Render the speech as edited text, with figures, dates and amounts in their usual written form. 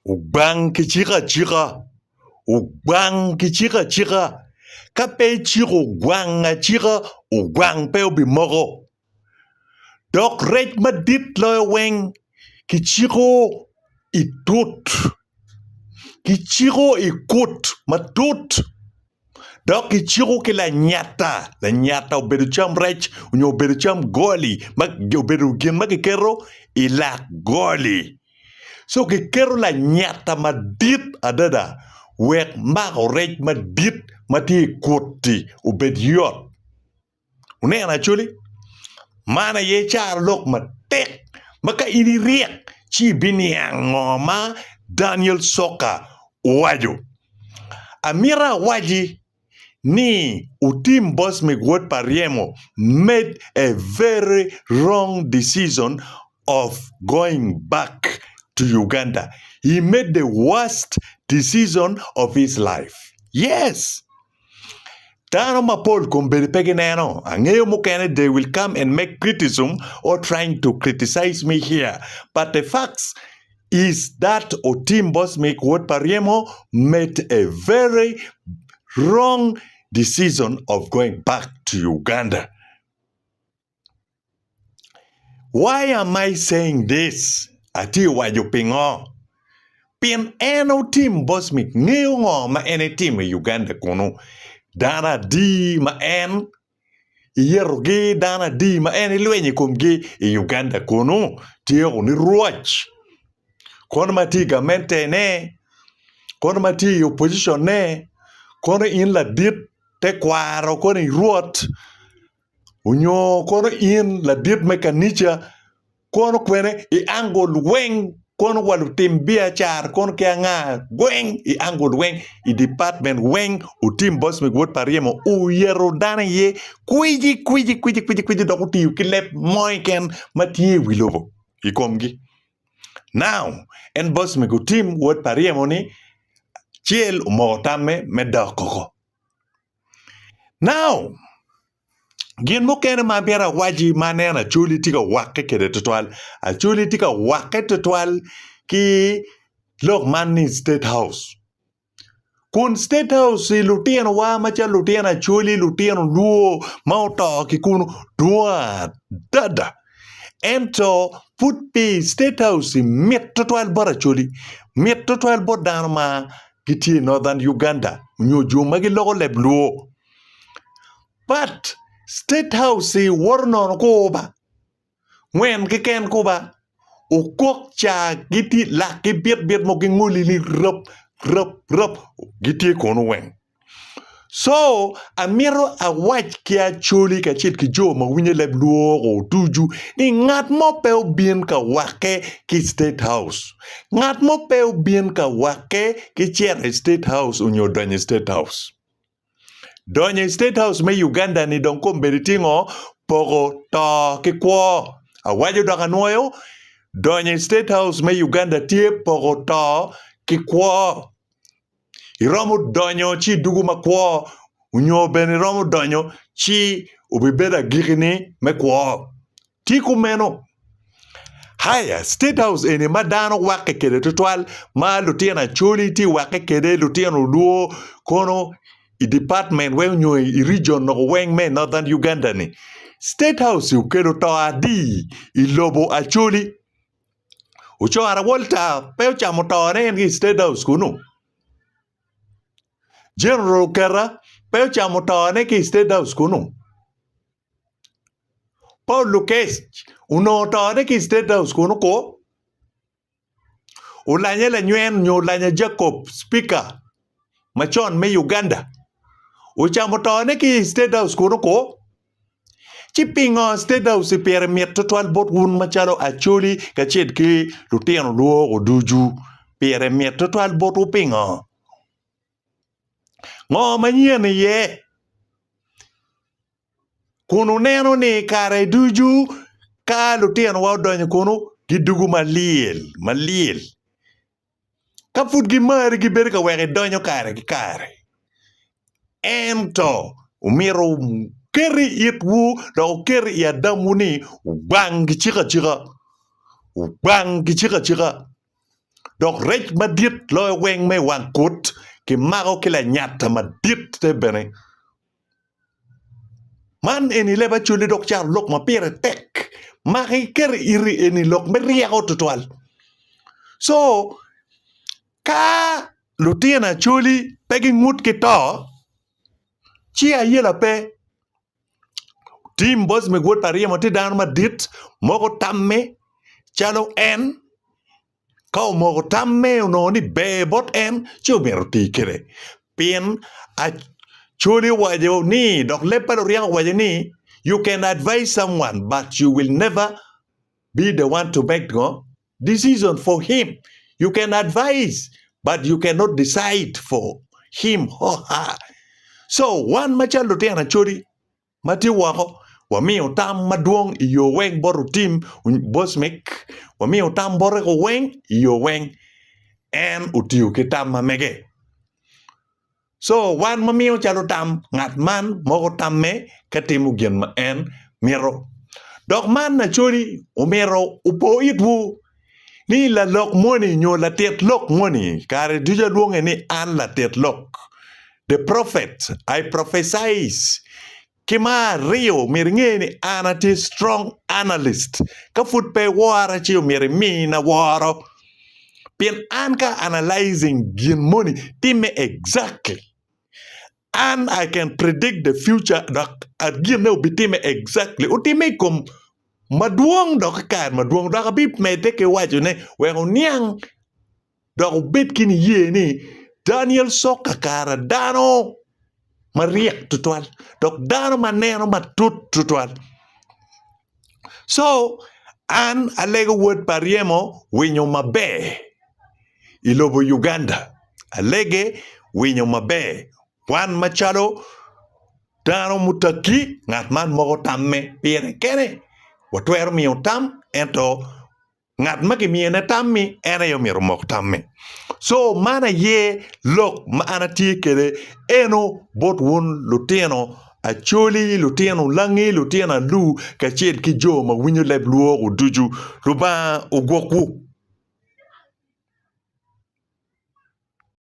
ogwang ki cika. Ogwang ki cika. Ka pe chiko ogwang a cika, ogwang pe obi mogo. Dok rech madit lo weng ki chiko itut. Ki chiko ikut matut. Dok ki chiko ki la nyata obedo cham rech, unyo obedo cham goli, obedo gin makikero ilak goli. So kikero la nyata madit adada, wek mako rech madit mati kuti obed yot. Unena chuli? Mana ye char lok matek, maka ini riek, chi bini ngoma Daniel Soka wajo. Amira waji ni otim bosmic word pariemo made a very wrong decision of going back to Uganda. He made the worst decision of his life. Yes. Tano mapol kumberi pegineno. Angeyo mukene they will come and make criticism or trying to criticize me here. But the facts is that otim bosmic word pariemo made a very wrong decision of going back to Uganda. Why am I saying this? Ati wajupingo. Pin eno team bosmic ngeo ngo ma ene team Uganda kono. Dana di ma en yerogi dana di ma ene lwenye kumgi Uganda kono. Tiyo ni ruach. Kono mati gamente ne. Kono mati opposition ne. Kono in la dit te kwaro kono ruot. Unyo kono in la dit mekanicha. Kono kwene i angol weng. Kono walu timbia char. Kono kia nga weng i angol weng. I department weng. Otim bosmic word pariemo. Uyero dana ye. Kwiji doko tiyu kilep moiken matiye wilobo. I komgi. Now, en bosmic otim word pariemo ni. Chiel umotame medokoko. Now, gin mokene mabiara waji manena chuli tika wake kede tutwal. A chuli tika wake tutwal ki lok mani State House. Kun State House si lutiano wa macha lutiana chuli lutiano luo mauto ki kunu dua dada. Ento put pi State House si met tutwal bora chuli. Met tutwal bora danma kiti Northern Uganda. Nyojo magi logo lebluo. But State House si warnon koba. When kiken koba. Ukok cha giti laki biet mo nguli li rup giti kono weng. So amiro a wach kia chuli ka chit ki jo ma winye lebluo o tuju ni ngat mo peu bien ka wake ki State House. Ngat mo peu bien ka wake ki chere State House unyo donye State House. Donye State House me Uganda ni donko mberitingo pogo to ki kwo. A wajo doka nuoyo. Donye State House me Uganda tie pogo to ki kwo. Iromo donyo chi dugu makwo. Unyo beni romo donyo chi ubibeda gigini mekwo. Tiku meno. Haya, State House ene madano wake kede tutwal. Ma lutiana chuli ti wake kede lutiano luo kono i department we unyo i region no weng me Northern Uganda ni. State House ukedo to adi i lobo a chuli. Ucho ara volta peo chamo to ne State House kuno. General Kera, peo chamo tane ki State House kuno. Paul Lucas, uno tane ki State House kuno ko. Ulanya la nyuen ulanya Jacob, speaker. Machon me Uganda. Uchamo tane ki State House kuno ko. Chipingo State House piere miet total bot un machalo acholi kachet ki lutiano luo oduju. Piere miet total bot upingo. Ngo manyien ye. Kunu neno ni kare duju ka lutiano wa donyo kunu gidugu malil. Ka fut gimari gibere ka wege donyo kare. Ento umiro keri itwu do keri ya damu ni bang chika. dok rech madit lo weng me wang kut ki mago kila nyata madit te bene man eni leba chuli dok char lok ma pere tek maki ker iri eni lok me riago tutwal so ka lutiena chuli pegi ngut ki to chia yela pe tim bosmic wot pariemo ti dan madit mogo tamme chalo en kau mogo tamme no ni be bot en chumero ti kere pin a chuli wajo ni dok lepalo riago wajo ni you can advise someone but you will never be the one to make the decision for him. You can advise, but you cannot decide for him or her. So, one macha lutiana churi, mati wako, wami otam maduong iyo weng boru team, bosmic, wami otam boreko weng iyo weng, and utiu kitam mamege. So, one mamio chalutam, ngat man, mogo tamme, katimu gen ma en, miro. Dok man na churi umero upo itwu ni la lok moni nyo la tet lok moni kare duja luonge ni an la tet lok the prophet I prophesize kima rio miringe ni anati strong analyst ka fut pe wara chi miri mi na waro pien an ka analyzing gin moni time exactly and I can predict the future dak agin no bitime exactly utime kom maduong dok kan maduong dok bip mete ke wajo ne wengo niang dok bit kini ye ni Daniel soka kara dano mariek tutwal dok dano maneno matut tutwal so an alego word pariemo winyo mabe ilobo Uganda alege winyo mabe wan machado dano mutaki ngat man mogo tamme pere kene watwer mi otam ento ngat maki mi ene tammi ene yo miro mok tammi so mana ye lok ma anati kede eno bot won luteno a choli luteno langi lutena lu ka ched ki jo ma winyo leb luo uduju ruba ugwoku